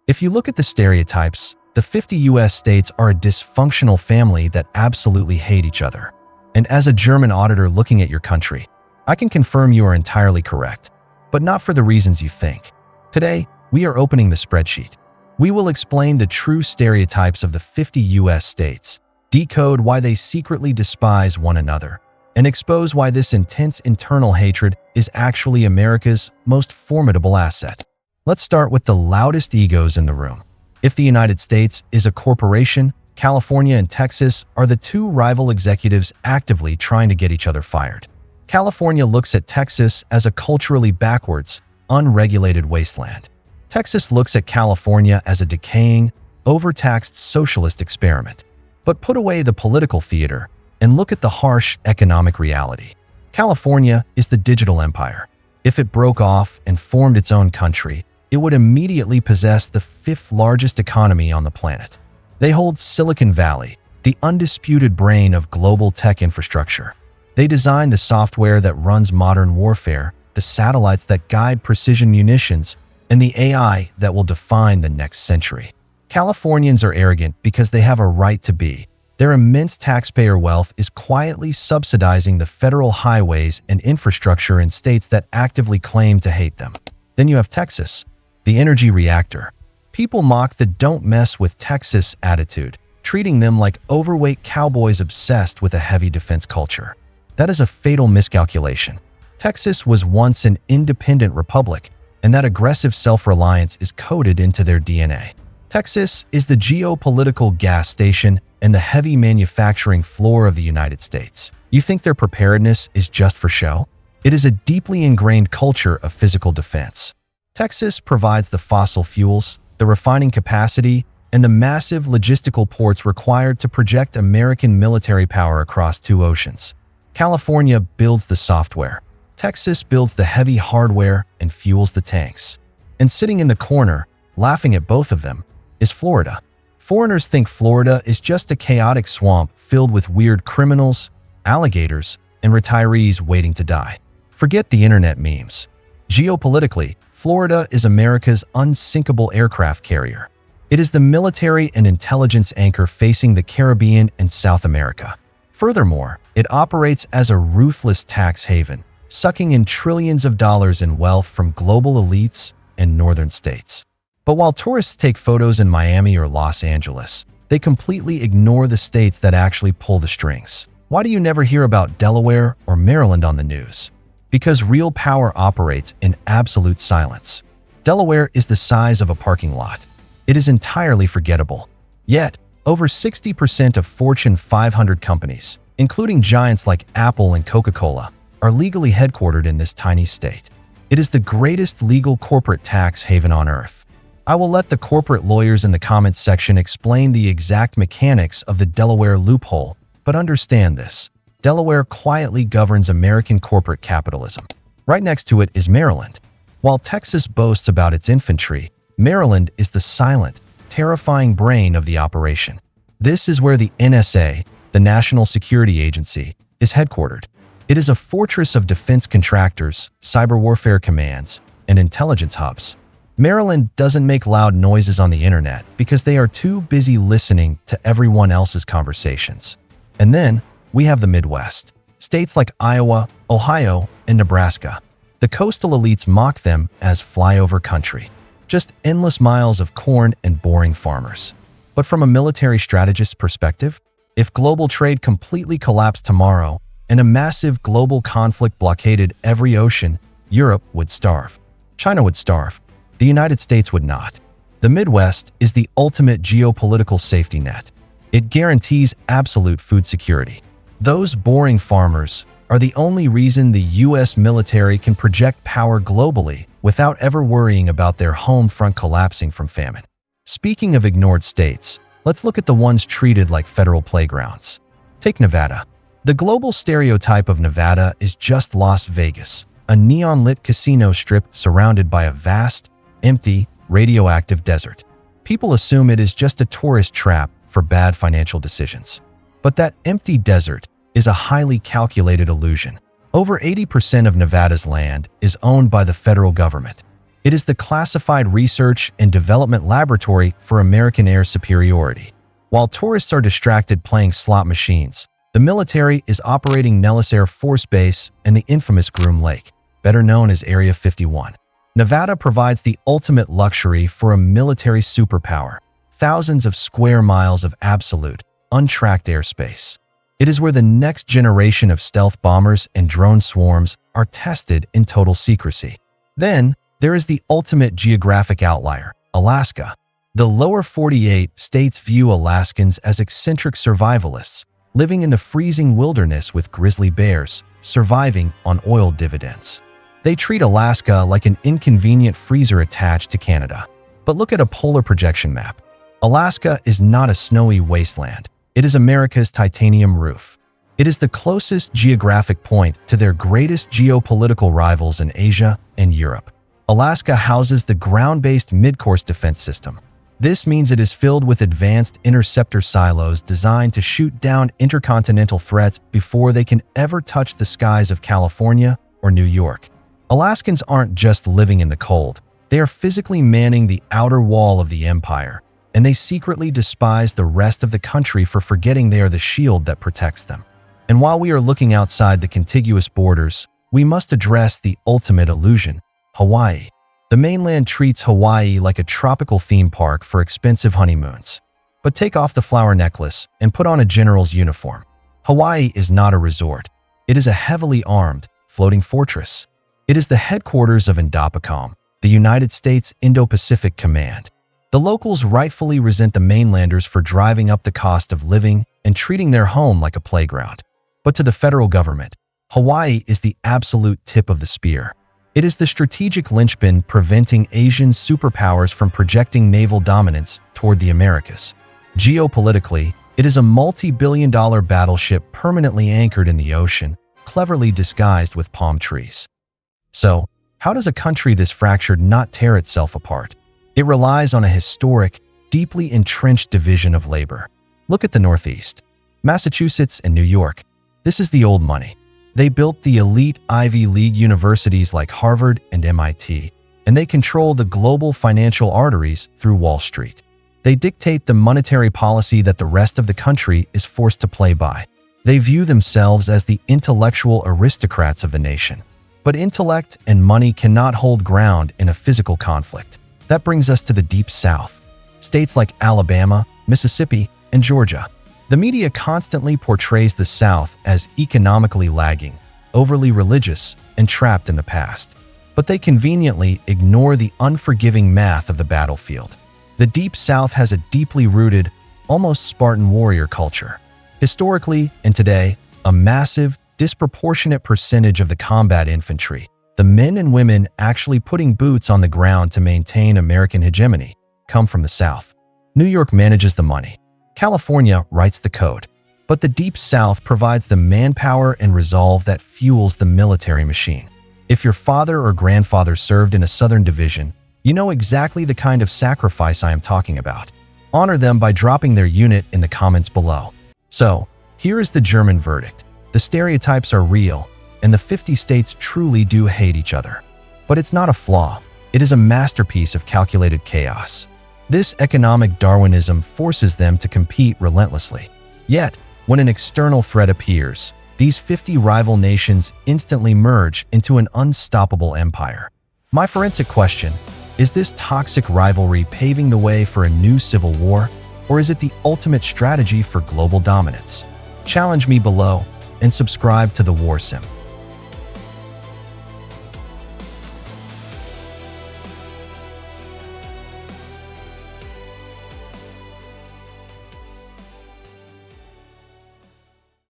If you look at the stereotypes, the 50 US states are a dysfunctional family that absolutely hate each other. And as a German auditor looking at your country, I can confirm you are entirely correct, but not for the reasons you think. Today, we are opening the spreadsheet. We will explain the true stereotypes of the 50 US states, decode why they secretly despise one another, and expose why this intense internal hatred is actually America's most formidable asset. Let's start with the loudest egos in the room. If the United States is a corporation, California and Texas are the two rival executives actively trying to get each other fired. California looks at Texas as a culturally backwards, unregulated wasteland. Texas looks at California as a decaying, overtaxed socialist experiment. But put away the political theater and look at the harsh economic reality. California is the digital empire. If it broke off and formed its own country, it would immediately possess the fifth largest economy on the planet. They hold Silicon Valley, the undisputed brain of global tech infrastructure. They design the software that runs modern warfare, the satellites that guide precision munitions, and the AI that will define the next century. Californians are arrogant because they have a right to be. Their immense taxpayer wealth is quietly subsidizing the federal highways and infrastructure in states that actively claim to hate them. Then you have Texas, the energy reactor. People mock the "don't mess with Texas" attitude, treating them like overweight cowboys obsessed with a heavy defense culture. That is a fatal miscalculation. Texas was once an independent republic, and that aggressive self-reliance is coded into their DNA. Texas is the geopolitical gas station and the heavy manufacturing floor of the United States. You think their preparedness is just for show? It is a deeply ingrained culture of physical defense. Texas provides the fossil fuels, the refining capacity, and the massive logistical ports required to project American military power across two oceans. California builds the software. Texas builds the heavy hardware and fuels the tanks. And sitting in the corner, laughing at both of them, is Florida. Foreigners think Florida is just a chaotic swamp filled with weird criminals, alligators, and retirees waiting to die. Forget the internet memes. Geopolitically, Florida is America's unsinkable aircraft carrier. It is the military and intelligence anchor facing the Caribbean and South America. Furthermore, it operates as a ruthless tax haven, sucking in trillions of dollars in wealth from global elites and northern states. But while tourists take photos in Miami or Los Angeles, they completely ignore the states that actually pull the strings. Why do you never hear about Delaware or Maryland on the news? Because real power operates in absolute silence. Delaware is the size of a parking lot. It is entirely forgettable. Yet, over 60% of Fortune 500 companies, including giants like Apple and Coca-Cola, are legally headquartered in this tiny state. It is the greatest legal corporate tax haven on earth. I will let the corporate lawyers in the comments section explain the exact mechanics of the Delaware loophole, but understand this. Delaware quietly governs American corporate capitalism. Right next to it is Maryland. While Texas boasts about its infantry, Maryland is the silent, terrifying brain of the operation. This is where the NSA, the National Security Agency, is headquartered. It is a fortress of defense contractors, cyber warfare commands, and intelligence hubs. Maryland doesn't make loud noises on the internet because they are too busy listening to everyone else's conversations. And then, we have the Midwest. States like Iowa, Ohio, and Nebraska. The coastal elites mock them as flyover country. Just endless miles of corn and boring farmers. But from a military strategist's perspective, if global trade completely collapsed tomorrow and a massive global conflict blockaded every ocean, Europe would starve. China would starve. The United States would not. The Midwest is the ultimate geopolitical safety net. It guarantees absolute food security. Those boring farmers are the only reason the US military can project power globally without ever worrying about their home front collapsing from famine. Speaking of ignored states, let's look at the ones treated like federal playgrounds. Take Nevada. The global stereotype of Nevada is just Las Vegas, a neon-lit casino strip surrounded by a vast, empty, radioactive desert. People assume it is just a tourist trap for bad financial decisions. But that empty desert is a highly calculated illusion. Over 80% of Nevada's land is owned by the federal government. It is the classified research and development laboratory for American air superiority. While tourists are distracted playing slot machines, the military is operating Nellis Air Force Base and the infamous Groom Lake, better known as Area 51. Nevada provides the ultimate luxury for a military superpower, thousands of square miles of absolute, untracked airspace. It is where the next generation of stealth bombers and drone swarms are tested in total secrecy. Then, there is the ultimate geographic outlier, Alaska. The lower 48 states view Alaskans as eccentric survivalists, living in the freezing wilderness with grizzly bears, surviving on oil dividends. They treat Alaska like an inconvenient freezer attached to Canada. But look at a polar projection map. Alaska is not a snowy wasteland. It is America's titanium roof. It is the closest geographic point to their greatest geopolitical rivals in Asia and Europe. Alaska houses the ground-based mid-course defense system. This means it is filled with advanced interceptor silos designed to shoot down intercontinental threats before they can ever touch the skies of California or New York. Alaskans aren't just living in the cold. They are physically manning the outer wall of the empire, and they secretly despise the rest of the country for forgetting they are the shield that protects them. And while we are looking outside the contiguous borders, we must address the ultimate illusion: Hawaii. The mainland treats Hawaii like a tropical theme park for expensive honeymoons. But take off the flower necklace and put on a general's uniform. Hawaii is not a resort. It is a heavily armed, floating fortress. It is the headquarters of INDOPACOM, the United States Indo-Pacific Command. The locals rightfully resent the mainlanders for driving up the cost of living and treating their home like a playground. But to the federal government, Hawaii is the absolute tip of the spear. It is the strategic linchpin preventing Asian superpowers from projecting naval dominance toward the Americas. Geopolitically, it is a multi-billion-dollar battleship permanently anchored in the ocean, cleverly disguised with palm trees. So, how does a country this fractured not tear itself apart? It relies on a historic, deeply entrenched division of labor. Look at the Northeast, Massachusetts and New York. This is the old money. They built the elite Ivy League universities like Harvard and MIT, and they control the global financial arteries through Wall Street. They dictate the monetary policy that the rest of the country is forced to play by. They view themselves as the intellectual aristocrats of the nation. But intellect and money cannot hold ground in a physical conflict. That brings us to the Deep South. States like Alabama, Mississippi, and Georgia. The media constantly portrays the South as economically lagging, overly religious, and trapped in the past. But they conveniently ignore the unforgiving math of the battlefield. The Deep South has a deeply rooted, almost Spartan warrior culture. Historically and today, a massive, disproportionate percentage of the combat infantry, the men and women actually putting boots on the ground to maintain American hegemony, come from the South. New York manages the money. California writes the code. But the Deep South provides the manpower and resolve that fuels the military machine. If your father or grandfather served in a Southern division, you know exactly the kind of sacrifice I am talking about. Honor them by dropping their unit in the comments below. So, here is the German verdict. The stereotypes are real, and the 50 states truly do hate each other. But it's not a flaw. It is a masterpiece of calculated chaos. This economic Darwinism forces them to compete relentlessly. Yet, when an external threat appears, these 50 rival nations instantly merge into an unstoppable empire. My forensic question: is this toxic rivalry paving the way for a new civil war, or is it the ultimate strategy for global dominance? Challenge me below and subscribe to the WarSim.